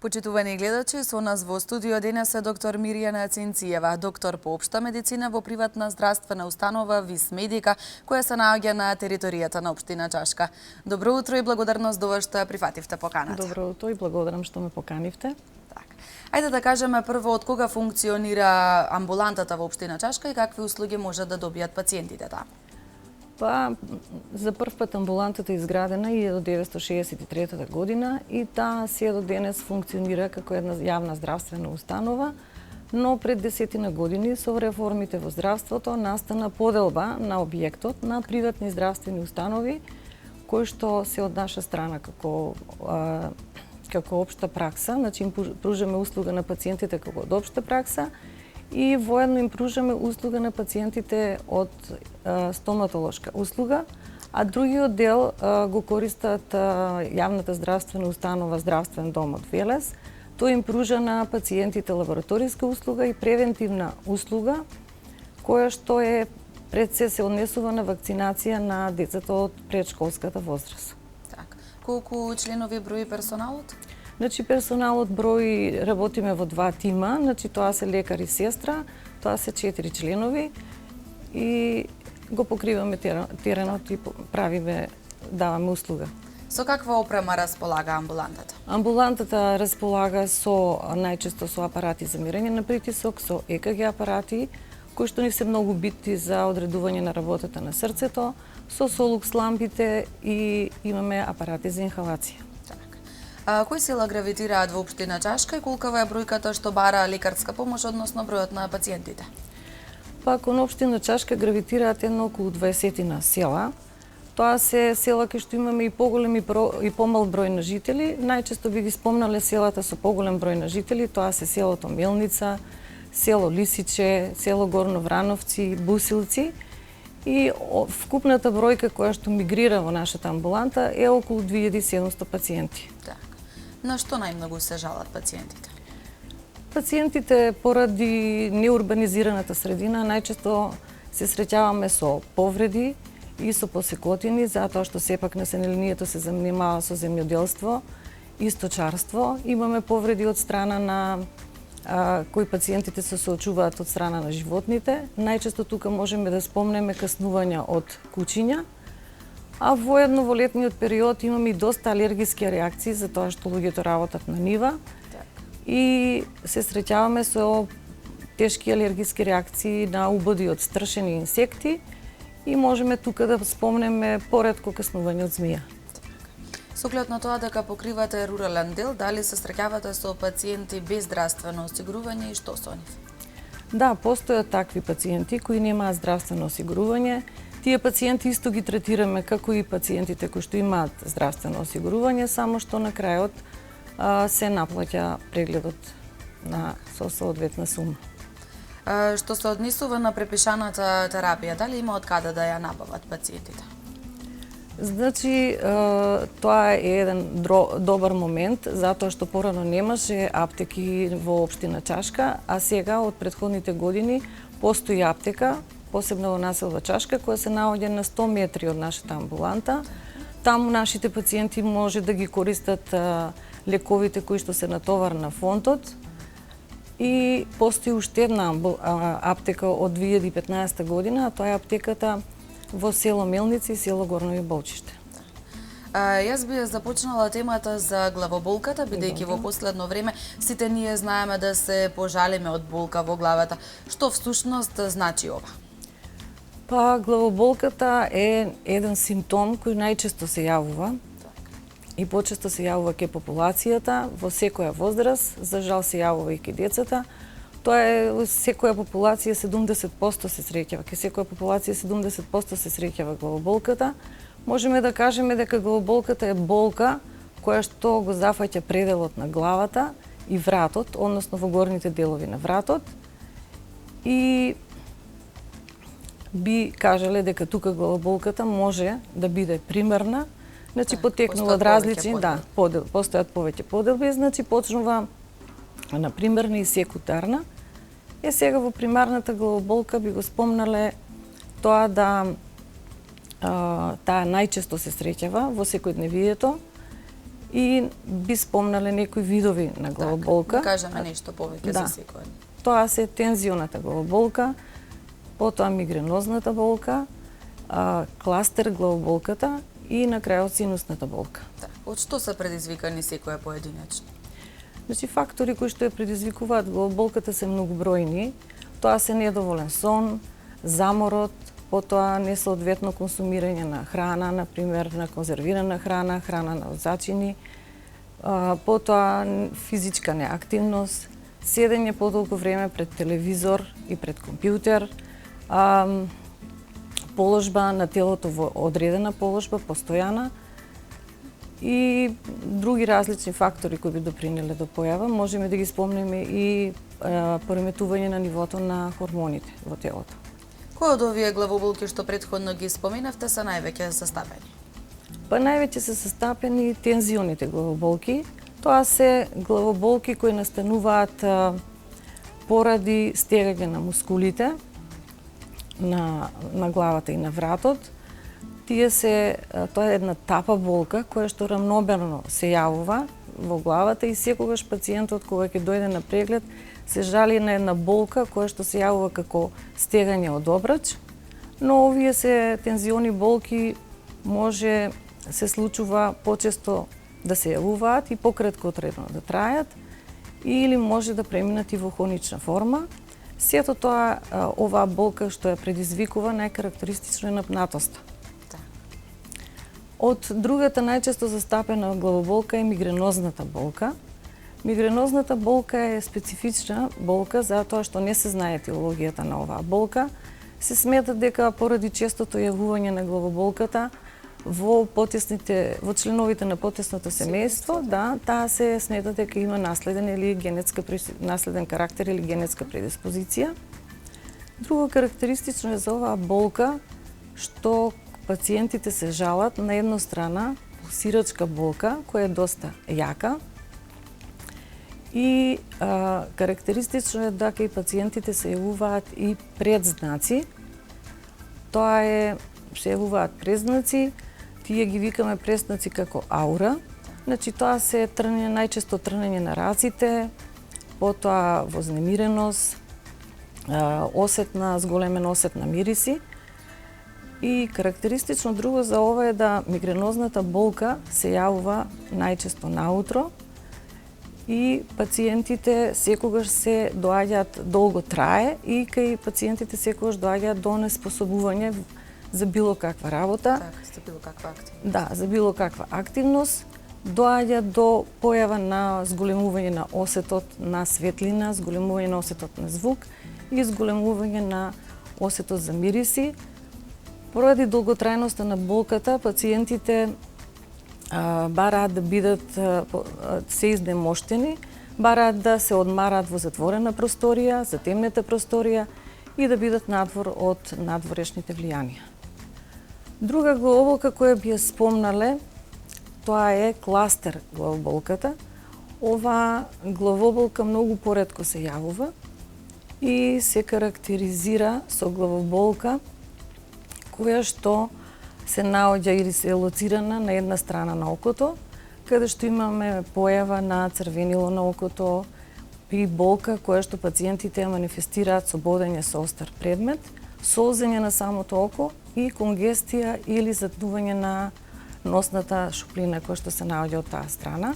Почитувани гледачи, со нас во студио денес е доктор Мирјана Цинциева, доктор по општа медицина во приватна здравствена установа Вис Медика, која се наоѓа на територијата на општина Чашка. Добро утро и благодарност до што ја прифативте поканата. Добро утро и благодарам што ме поканивте. Ајде да кажеме прво од кога функционира амбулантата во општина Чашка и какви услуги може да добијат пациентите таму. За прв пат амбулантата е изградена 1963 година и таа се до денес функционира како една јавна здравствена установа, но пред 10 години со реформите во здравството настана поделба на објектот на приватни здравствени установи, кои што се од наша страна како општа пракса, значи им пружаме услуга на пациентите како од општа пракса, и воедно им пружаме услуга на пациентите од стоматолошка услуга, а другиот дел го користат јавната здравствена установа Здравствен дом од Велес. Тој им пружа на пациентите лабораториска услуга и превентивна услуга, која што е пред се однесува на вакцинација на децата од предшколската возраст. Колку членови брои персоналот? Значи персоналот брои, работиме во 2 тима, значи тоа се лекар и сестра, тоа се 4 членови и го покриваме теренот и даваме услуга. Со каква опрема располага амбулантата? Амбулантата располага најчесто со апарати за мерење на притисок, со ЕКГ апарати, кои што ни се многу битни за одредување на работата на срцето, со солукс лампите и имаме апарати за инхалација. Кои сила гравитираат во општина Чашка и колкава е бројката што бара лекарска помош, односно бројот на пациентите? Кон општина Чашка гравитираат околу 20 села. Тоа се села кај што имаме и поголем и помал број на жители. Најчесто би ги спомнале селата со поголем број на жители, тоа се селото Мелница, село Лисиче, село Горно Врановци, Бусилци. И вкупната бројка која што мигрира во нашата амбуланта е околу 2700 пациенти. На што најмногу се жалат пациентите? Пациентите поради неурбанизираната средина најчесто се среќаваме со повреди и со посекотини, затоа што сепак населението се занимава со земјоделство и сточарство. Имаме повреди од страна на кои пациентите се соочуваат од страна на животните. Најчесто тука можеме да спомнеме каснувања од кучиња, а воедно во летниот период имаме и доста алергиски реакции за тоа што луѓето работат на нива и се среќаваме со тешки алергиски реакции на убоди од стршени инсекти и можеме тука да спомнеме поретко каснување од змија. Со оглед на тоа дека покривате рурален дел, дали се среќавате со пациенти без здравствено осигурување и што со нив? Да, постојат такви пациенти кои немаат здравствено осигурување. Тие пациенти исто ги третираме како и пациентите кои што имаат здравствено осигурување, само што на крајот се наплаќа прегледот со соодветна сума. Што се однесува на препишаната терапија, дали има од каде да ја набават пациентите? Значи, тоа е еден добар момент, затоа што порано немаше аптеки во општина Чашка, а сега од претходните години постои аптека, посебно во населба Чашка, која се наоѓа на 100 метри од нашата амбуланта. Таму нашите пациенти може да ги користат лековите кои што се на товар на фондот. И постои уште една аптека од 2015 година, а тоа е аптеката во село Мелници и село Горнови Болчиште. Јас би започнала темата за главоболката, бидејќи во последно време сите ние знаеме да се пожалиме од болка во главата. Што всушност значи ова? Главоболката е еден симптом кој најчесто се јавува и почесто се јавува кај популацијата во секоја возраст, за жал се јавува и кај децата. Тоа е секоја популација 70% се среќава, кај секоја популација 70% се среќава главоболката. Можеме да кажеме дека главоболката е болка која што го зафаќа пределот на главата и вратот, односно во горните делови на вратот. И би кажале дека тука главоболката може да биде примерна, значи потекнува од различни, постојат повеќе поделби, значи почнува на примерна и секундарна. Сега во примарната главоболка би го спомнале тоа да таа најчесто се среќава во секојдневието и би спомнале некои видови на главоболка. Да кажеме нешто повеќе за секој. Тоа се тензионата главоболка, потоа мигренозната болка, кластер главоболката и на крајот синусната болка. Да. Од што се предизвикани секоја поединечно? Значи, фактори кои што ја предизвикуваат главоболката се многобројни. Тоа се недоволен сон, заморот, потоа несоодветно консумирање на храна, например на конзервирана храна, храна на зачини, потоа физичка неактивност, седење подолго време пред телевизор и пред компјутер, положба на телото во одредена положба, постојана, и други различни фактори кои би допринеле до појава. Можеме да ги спомнеме и пореметување на нивото на хормоните во телото. Кои од овие главоболки што претходно ги споменавте се највеќе састапени? Па највеќе се састапени тензионите главоболки. Тоа се главоболки кои настануваат поради стегање на мускулите на главата и на вратот. Тоа е една тапа болка која што рамномерно се јавува во главата и секогаш пациентот кога ќе дојде на преглед се жали на една болка која што се јавува како стегање од обрач, но овие се тензиони болки може се случува почесто да се јавуваат и пократко одредно да трајат или може да преминат и во хронична форма. Сето тоа, оваа болка што ја предизвикува, најкарактеристично е напнатоста. Од другата најчесто застапена главоболка е мигренозната болка. Мигренозната болка е специфична болка затоа што не се знае етиологијата на оваа болка. Се смета дека поради честото јавување на главоболката во членовите на потесното семејство, таа се смета дека има наследен или наследен карактер или генетска предиспозиција. Друго карактеристично е за оваа болка што пациентите се жалат на една страна пулсирачка болка која е доста јака и карактеристично е дека и пациентите се јавуваат и предзнаци. Се јавуваат предзнаци, тие ги викаме предзнаци како аура. Значи тоа се најчесто трнење на раците, потоа вознемиреност, зголемен осет на мириси. И карактеристично друго за ова е да мигренозната болка се јавува најчесто наутро и пациентите секогаш се доаѓаат, долго трае и кај пациентите секогаш доаѓаат до неспособување за било каква работа. За било каква активност. Да, за било каква активност. Доаѓа до појава на зголемување на осетот на светлина, зголемување на осетот на звук и зголемување на осетот за мириси. Поради долготрајноста на болката, пациентите бараат да бидат се изнемоштени, бараат да се одмараат во затворена просторија, затемнета просторија и да бидат надвор од надворешните влијанија. Друга главоболка која би ја спомнале, тоа е кластер главоболката. Оваа главоболка многу поретко се јавува и се карактеризира со главоболка која што се наоѓа или се лоцирана на една страна на окото, каде што имаме појава на црвенило на окото и болка која што пациентите ја манифестираат со бодење со остар предмет, солзење на самото око и конгестија или затнување на носната шуплина која што се наоѓа од таа страна.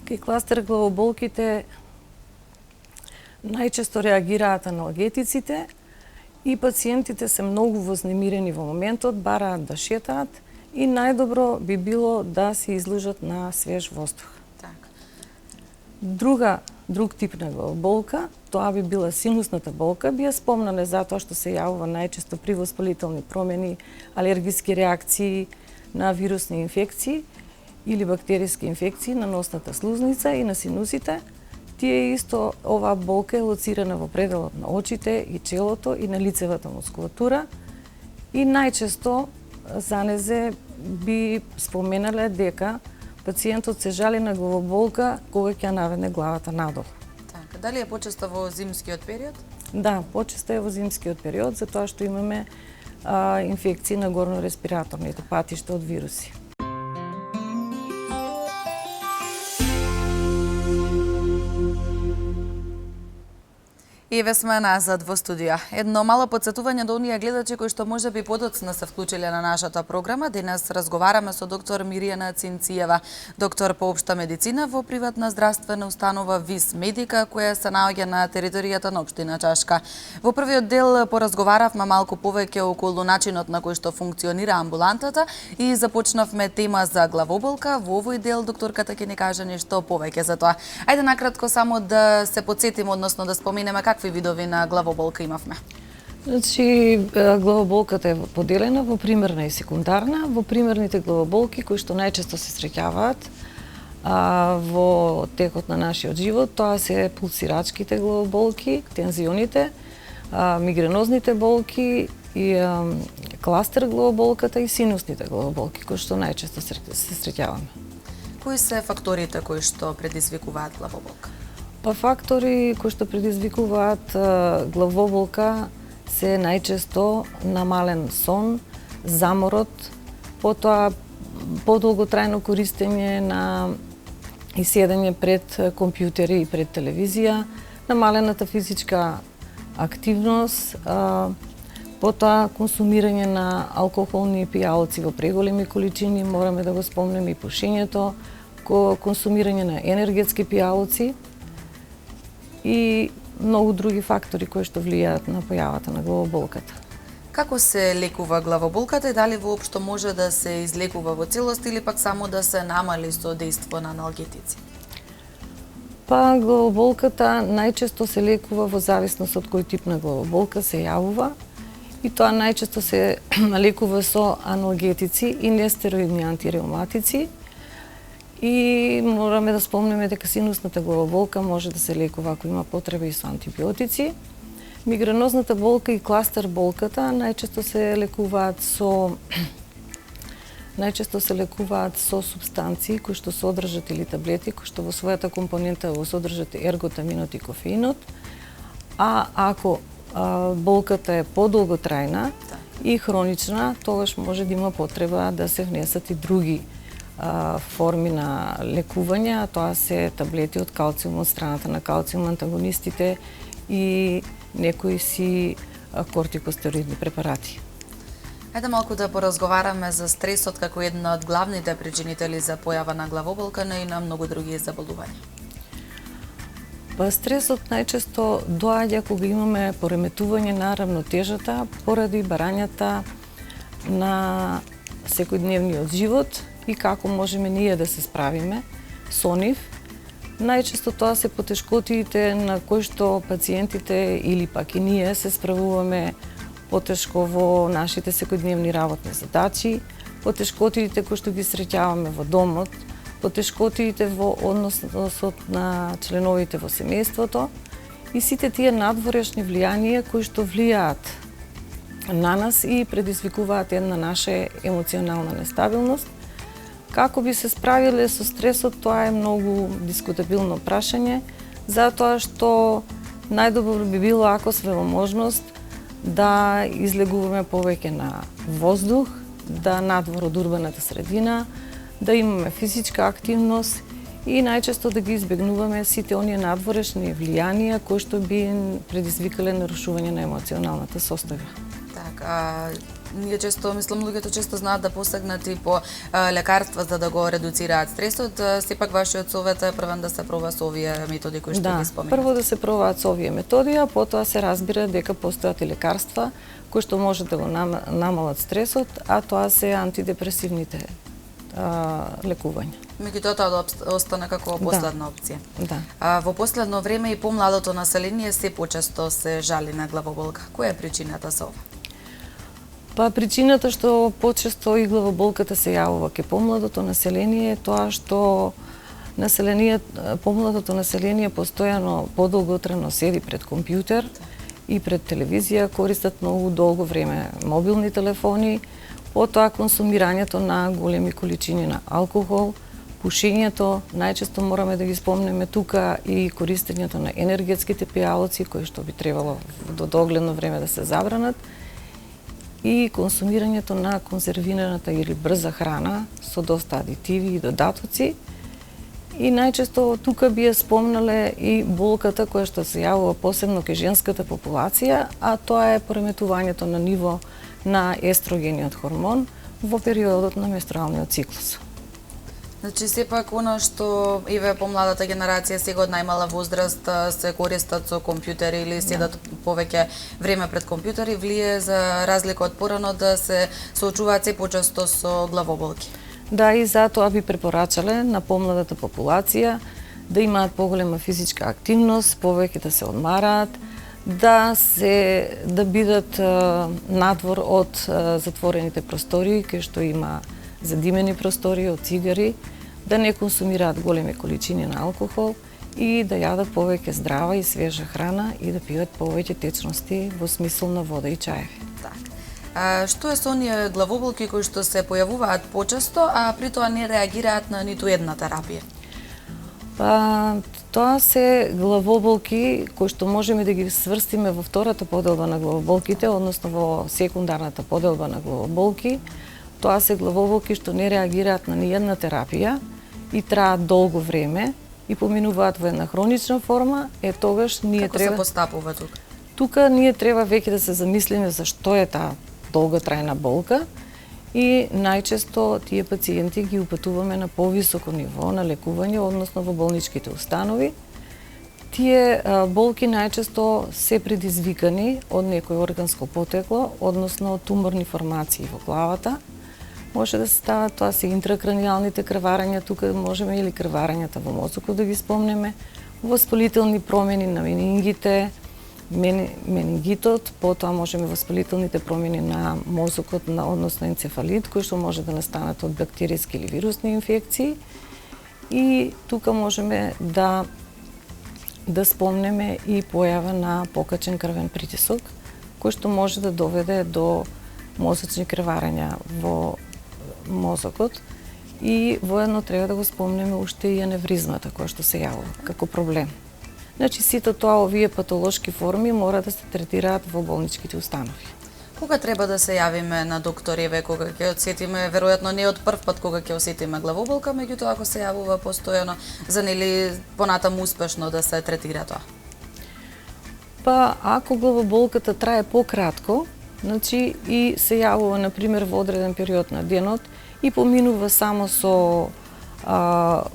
Кај кластер главоболките најчесто реагираат аналгетиците и пациентите се многу вознемирени во моментот, бараат да шетаат и најдобро би било да се изложат на свеж воздух. Друг тип на главоболка, тоа би била синусната болка, би ја спомнале затоа што се јавува најчесто при воспалителни промени, алергиски реакции на вирусни инфекции или бактериски инфекции на носната слузница и на синусите. Тие исто, оваа болка е лоцирана во пределот на очите и челото и на лицевата мускулатура и најчесто за незе би споменале дека пациентот се жали на главоболка кога ќе наведне главата надолу. Така, дали е почесто во зимскиот период? Да, почесто е во зимскиот период, затоа што имаме инфекции на горно-респираторните патишта од вируси. Еве сме назад во студија. Едно мало подсетување до оние гледачи кои што можеби подоцна се вклучиле на нашата програма. Денес разговараме со доктор Мирјана Цинциева, доктор по општа медицина во приватна здравствена установа ВИС Медика, која се наоѓа на територијата на општина Чашка. Во првиот дел поразговаравме малку повеќе околу начинот на кој што функционира амбулантата и започнавме тема за главоболка. Во овој дел докторката ќе ни каже нешто повеќе за тоа. Ајде накратко само да се подсетиме, односно да споменеме какви видови на главоболка имавме. Значи, главоболката е поделена во примерна и секундарна. Во примерните главоболки, кои што најчесто се среќаваат во текот на нашиот живот, тоа се пулсирачките главоболки, тензионите, мигренозните болки и кластер главоболката и синусните главоболки, кои што најчесто се среќаваме. Кои се факторите кои што предизвикуваат главоболка? Па фактори кои што предизвикуваат главоболка се најчесто намален сон, заморот, потоа подолготрајно користење и седење пред компјутери и пред телевизија, намалената физичка активност, потоа консумирање на алкохолни пијалци во преголеми количини, мораме да го спомнеме и пушењето, консумирање на енергетски пијалци, и многу други фактори кои што влијаат на појавата на главоболката. Како се лекува главоболката и дали воопшто може да се излекува во целост или пак само да се намали со дејство на аналгетици? Па главоболката најчесто се лекува во зависност од кој тип на главоболка се јавува и тоа најчесто се лекува со аналгетици и нестероидни антиреуматици. И мораме да спомнеме дека синусната главоболка може да се лекува ако има потреба и со антибиотици. Мигренозната болка и кластер болката најчесто се лекуваат со супстанции кои што содржат или таблети кои што во својата компонента во содржат ерготаминот и кофеинот. А ако болката е подолготрајна и хронична, тогаш може да има потреба да се внесат и други форми на лекување, а тоа се таблети од калциум од страната на калциум антагонистите и некои си кортикостероидни препарати. Ајде малку да поразговараме за стресот како една од главните причинители за појава на главоболка, но и на многу други заболувања. Па стресот најчесто доаѓа кога имаме пореметување на рамнотежата поради барањата на секојдневниот живот и како можеме ние да се справиме со нив. Најчесто тоа се потешкотиите на кои што пациентите или пак и ние се справуваме потешко во нашите секојдневни работни задачи, потешкотиите кои што ги среќаваме во домот, потешкотиите во односот на членовите во семејството и сите тие надворешни влијанија кои што влијаат на нас и предизвикуваат една наша емоционална нестабилност. Како би се справиле со стресот, тоа е многу дискутабилно прашање, затоа што најдобро би било ако сме во можност да излегуваме повеќе на воздух, да надвор од урбаната средина, да имаме физичка активност и најчесто да ги избегнуваме сите оние надворешни влијанија кои што би предизвикале нарушување на емоционалната состојба. Така, ние луѓето често знаат да посегнат и по лекарства за да го редуцираат стресот, сепак вашиот совет е првен да се проба со овие методи кои што ги споменавте. Прво да се пробаат со овие методи, а потоа се разбира дека постојат и лекарства кои што може да го намалат стресот, а тоа се антидепресивните лекувања. Меѓутоа тоа остана како последна опција. Да. Во последно време и помладото население се почесто се жали на главоболка. Која е причината за ова? Па причината што почесто и главоболката се јавува кај помладото население е тоа што помладото население постојано подолготрајно седи пред компјутер и пред телевизија, користат многу долго време мобилни телефони, потоа консумирањето на големи количини на алкохол, пушењето, најчесто мораме да ги спомнеме тука и користењето на енергетските пијалци кои што би требало до догледно време да се забранат, и консумирањето на конзервираната или брза храна со доста адитиви и додатоци И најчесто тука би ја спомнале и болката која што се јавува посебно кај женската популација, а тоа е пореметувањето на ниво на естрогениот хормон во периодот на менструалниот циклус. Значи, сепак, она што еве помладата генерација сега од најмала возраст се користат со компјутери или седат повеќе време пред компјутери, влие за разлика од порано да се соочуваат се почесто со главоболки. Да, и затоа би препорачале на помладата популација да имаат поголема физичка активност, повеќе да се одмараат, да бидат надвор од затворените простории, кај што има задимени простории од цигари, да не консумираат големи количини на алкохол и да јадат повеќе здрава и свежа храна и да пијат повеќе течности во смисол на вода и чаеви. Што е со оние главоболки кои што се појавуваат почесто, а при тоа не реагираат на ниту една терапија? Тоа се главоболки кои што можеме да ги сврстиме во втората поделба на главоболките, односно во секундарната поделба на главоболки. Тоа се главоболки што не реагираат на ниедна терапија и траат долго време и поминуваат во една хронична форма, тогаш ние Како треба... се постапува тука? Тука ние треба веќе да се замислиме за што е таа долготрајна болка и најчесто тие пациенти ги упатуваме на повисоко ниво на лекување, односно во болничките установи. Тие болки најчесто се предизвикани од некој органско потекло, односно туморни формации во главата. Може да се стават, тоа се интракраниалните крварења, тука можеме или крварењата во мозокот да ги спомнеме, воспалителни промени на менингите, менингитот, потоа можеме воспалителните промени на мозокот, односно енцефалит, кои што може да настанат од бактериски или вирусни инфекции. И тука можеме да спомнеме и појава на покачен крвен притисок, кој што може да доведе до мозочни крварења во мозокот. И воедно треба да го спомнеме уште и аневризмата која што се јавува како проблем. Значи, сите тоа овие патолошки форми мора да се третираат во болничките установи. Кога треба да се јавиме на доктор, еве, кога ќе осетиме, веројатно не од прв пат кога ќе осетиме главоболка, меѓутоа ако се јавува постојано, за нели понатаму успешно да се третира тоа? Ако главоболката трае пократко, значи и се јавува, например, во одреден период на денот и поминува само со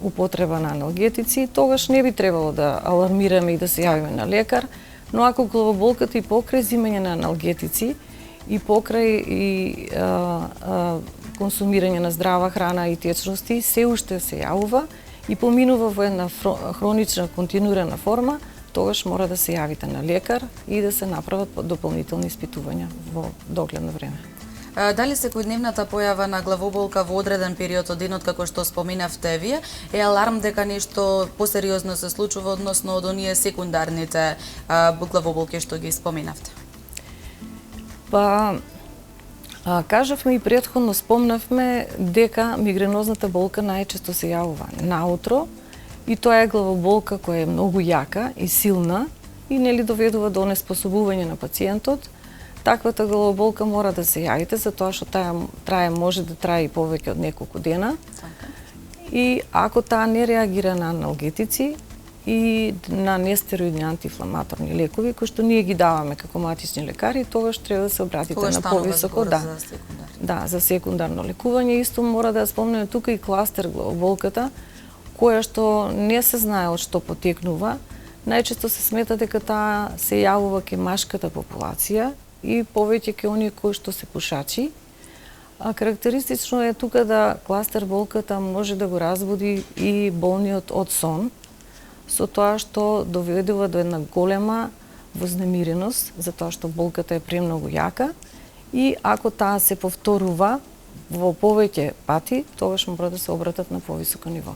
употреба на аналгетици, тогаш не би требало да алармираме и да се јавиме на лекар, но ако главоболката и покрај зимање на аналгетици и покрај консумирање на здрава храна и течности се уште се јавува и поминува во една хронична континуирана форма, тогаш мора да се јавите на лекар и да се направат дополнителни испитувања во догледно време. Дали секојдневната појава на главоболка во одреден период од денот, како што споменавте вие, е аларм дека нешто посериозно се случува, односно од оние секундарните главоболки што ги споменавте? Кажавме и претходно спомнавме дека мигренозната болка најчесто се јавува наутро и тоа е главоболка која е многу јака и силна и нели доведува до онеспособување на пациентот. Таквата главоболка мора да се јавите, затоа што таа може да трае и повеќе од неколку дена. И ако таа не реагира на аналгетици и на нестероидни антиинфламаторни лекови, кои што ние ги даваме како матични лекари, тогаш треба да се обратите на повисоко, за секундарно лекување. Исто мора да спомнеме тука и кластер главоболката, која што не се знае од што потекнува. Најчесто се смета дека таа се јавува кај машката популација и повеќе ке оние кои што се пушачи. Карактеристично е тука да кластер болката може да го разбуди и болниот од сон, со тоа што доведува до една голема вознемиреност, затоа што болката е премногу јака и ако таа се повторува во повеќе пати, тогаш мора да се обратат на повисоко ниво.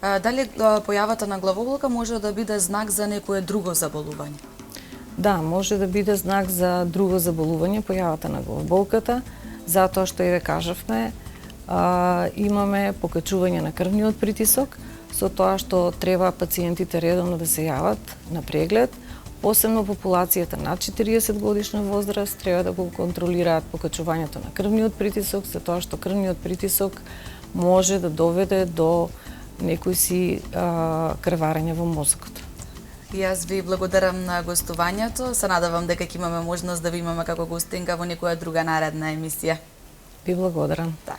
Дали појавата на главоболка може да биде знак за некое друго заболување? Да, може да биде знак за друго заболување, појавата на главоболката, затоа што еве кажавме, имаме покачување на крвниот притисок, со тоа што треба пациентите редовно да се јават на преглед, посебно популацијата над 40 годишна возраст треба да го контролираат покачувањето на крвниот притисок, за тоа што крвниот притисок може да доведе до некои си крварење во мозокот. И јас ви благодарам на гостувањето. Се надевам дека ќе имаме можност да ви имаме како гостинка во некоја друга наредна емисија. Ви благодарам. Так.